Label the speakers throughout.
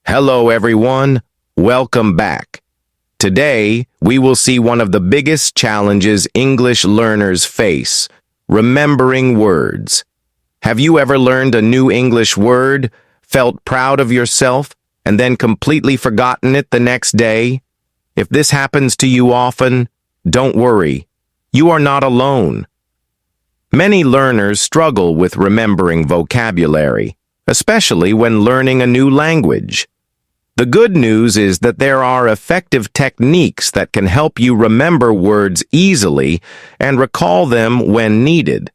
Speaker 1: Hello everyone, welcome back. Today, we will see one of the biggest challenges English learners face, remembering words. Have you ever learned a new English word, felt proud of yourself, and then completely forgotten it the next day? If this happens to you often, don't worry. You are not alone. Many learners struggle with remembering vocabulary, especially when learning a new language. The good news is that there are effective techniques that can help you remember words easily and recall them when needed.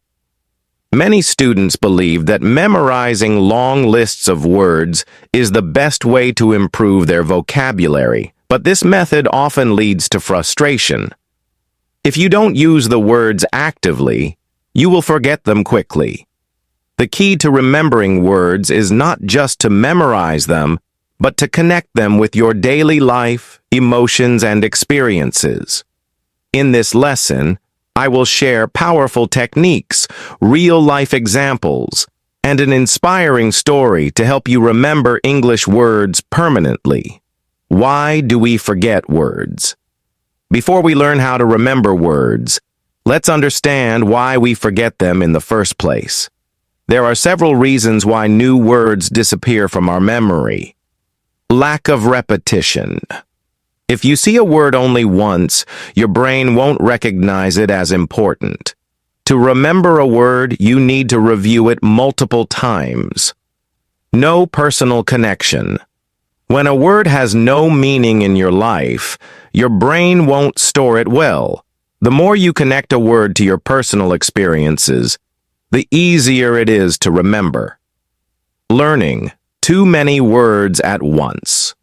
Speaker 1: Many students believe that memorizing long lists of words is the best way to improve their vocabulary, but this method often leads to frustration. If you don't use the words actively, you will forget them quickly. The key to remembering words is not just to memorize them, but to connect them with your daily life, emotions, and experiences. In this lesson, I will share powerful techniques, real-life examples, and an inspiring story to help you remember English words permanently. Why do we forget words? Before we learn how to remember words, let's understand why we forget them in the first place. There are several reasons why new words disappear from our memory. Lack of repetition. If you see a word only once, your brain won't recognize it as important. To remember a word, you need to review it multiple times. No personal connection. When a word has no meaning in your life, your brain won't store it well. The more you connect a word to your personal experiences, the easier it is to remember. Learning too many words at once.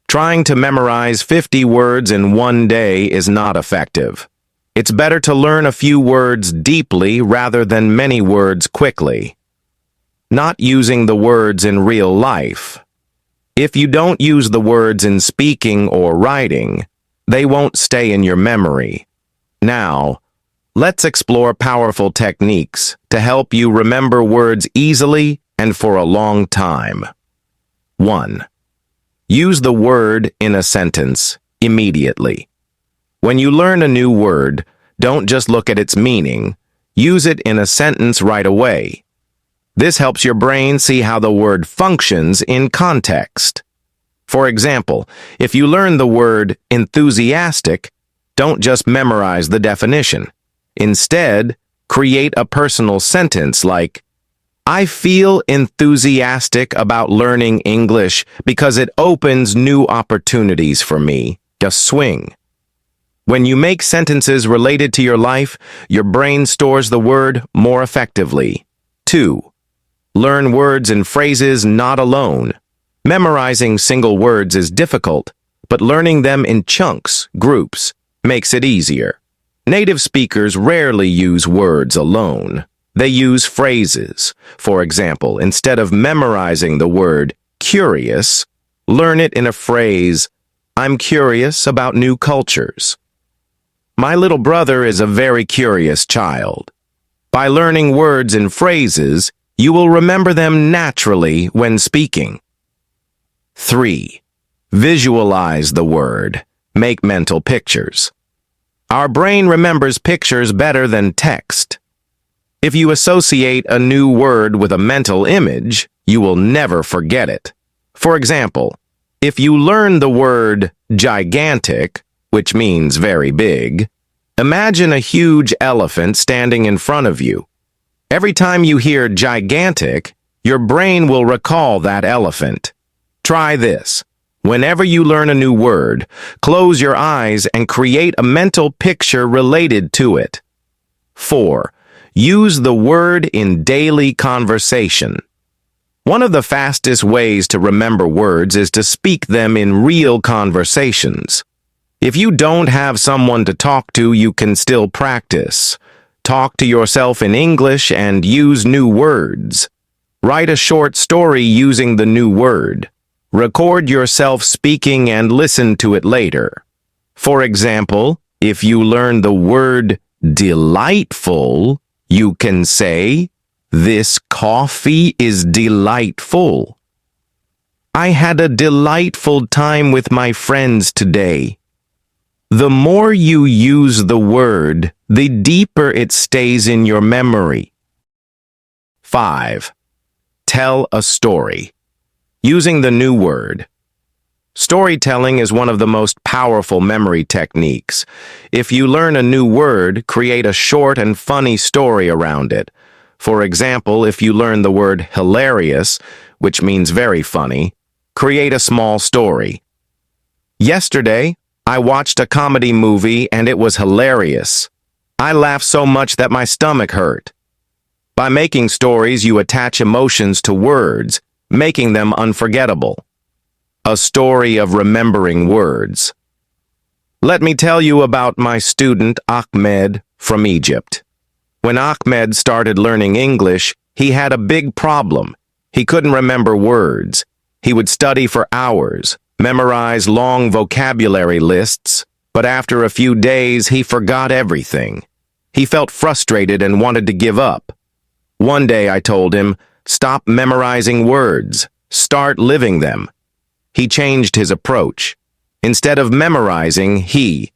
Speaker 1: Trying to memorize 50 words in one day is not effective. It's better to learn a few words deeply rather than many words quickly. Not using the words in real life. If you don't use the words in speaking or writing, they won't stay in your memory. Now, let's explore powerful techniques to help you remember words easily and for a long time. 1. Use the word in a sentence immediately. When you learn a new word, don't just look at its meaning. Use it in a sentence right away. This helps your brain see how the word functions in context. For example, if you learn the word enthusiastic, don't just memorize the definition. Instead, create a personal sentence like, I feel enthusiastic about learning English because it opens new opportunities for me. Just swing. When you make sentences related to your life, your brain stores the word more effectively. 2. Learn words and phrases not alone. Memorizing single words is difficult, but learning them in chunks, groups, makes it easier. Native speakers rarely use words alone. They use phrases. For example, instead of memorizing the word curious, learn it in a phrase, I'm curious about new cultures. My little brother is a very curious child. By learning words and phrases, you will remember them naturally when speaking. 3. Visualize the word. Make mental pictures. Our brain remembers pictures better than text. If you associate a new word with a mental image, you will never forget it. For example, if you learn the word gigantic, which means very big, imagine a huge elephant standing in front of you. Every time you hear gigantic, your brain will recall that elephant. Try this. Whenever you learn a new word, close your eyes and create a mental picture related to it. 4. Use the word in daily conversation. One of the fastest ways to remember words is to speak them in real conversations. If you don't have someone to talk to, you can still practice. Talk to yourself in English and use new words. Write a short story using the new word. Record yourself speaking and listen to it later. For example, if you learn the word delightful, you can say, this coffee is delightful. I had a delightful time with my friends today. The more you use the word, the deeper it stays in your memory. 5. Tell a story. Using the new word. Storytelling is one of the most powerful memory techniques. If you learn a new word, create a short and funny story around it. For example, if you learn the word hilarious, which means very funny, create a small story. Yesterday, I watched a comedy movie and it was hilarious. I laughed so much that my stomach hurt. By making stories, you attach emotions to words, making them unforgettable. A story of remembering words. Let me tell you about my student Ahmed from Egypt. When Ahmed started learning English, he had a big problem. He couldn't remember words. He would study for hours, memorize long vocabulary lists, but after a few days he forgot everything. He felt frustrated and wanted to give up. One day I told him, "Stop memorizing words. Start living them." He changed his approach. Instead of memorizing, he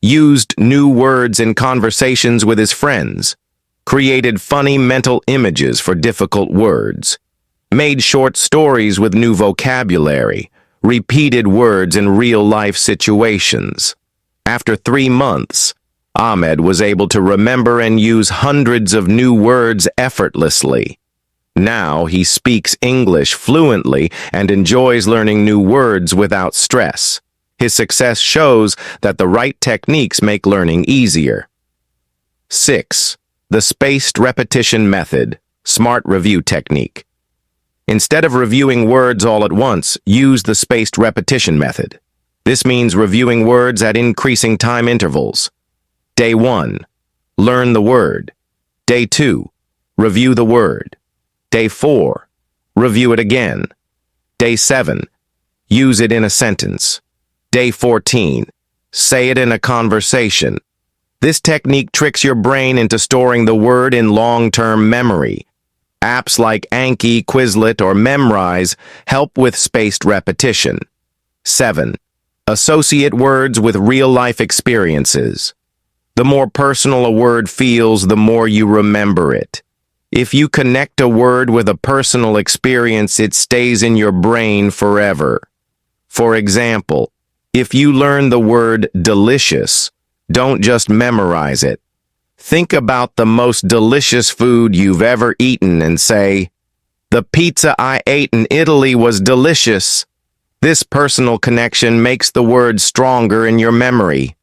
Speaker 1: used new words in conversations with his friends, created funny mental images for difficult words, made short stories with new vocabulary, repeated words in real-life situations. After 3 months, Ahmed was able to remember and use hundreds of new words effortlessly. Now he speaks English fluently and enjoys learning new words without stress. His success shows that the right techniques make learning easier. 6. The spaced repetition method, smart review technique. Instead of reviewing words all at once, use the spaced repetition method. This means reviewing words at increasing time intervals. Day 1. Learn the word. Day 2. Review the word. Day 4. Review it again. Day 7. Use it in a sentence. Day 14. Say it in a conversation. This technique tricks your brain into storing the word in long-term memory. Apps like Anki, Quizlet, or Memrise help with spaced repetition. 7. Associate words with real-life experiences. The more personal a word feels, the more you remember it. If you connect a word with a personal experience, it stays in your brain forever. For example, if you learn the word delicious, don't just memorize it. Think about the most delicious food you've ever eaten and say, "The pizza I ate in Italy was delicious." This personal connection makes the word stronger in your memory.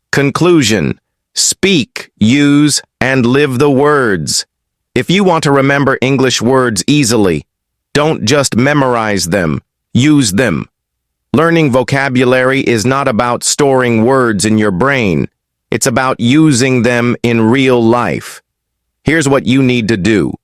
Speaker 1: Conclusion: speak, use, and live the words. If you want to remember English words easily, don't just memorize them, use them. Learning vocabulary is not about storing words in your brain. It's about using them in real life. Here's what you need to do.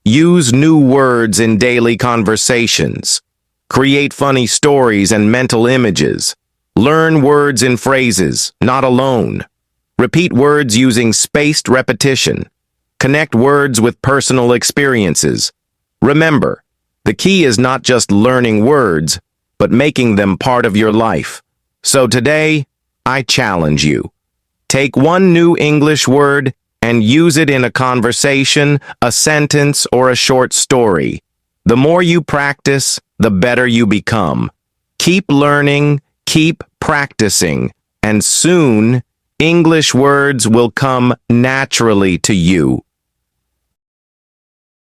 Speaker 1: Use new words in daily conversations. Create funny stories and mental images. Learn words in phrases, not alone. Repeat words using spaced repetition. Connect words with personal experiences. Remember, the key is not just learning words, but making them part of your life. So today, I challenge you. Take one new English word and use it in a conversation, a sentence, or a short story. The more you practice, the better you become. Keep learning, keep practicing, and soon, English words will come naturally to you.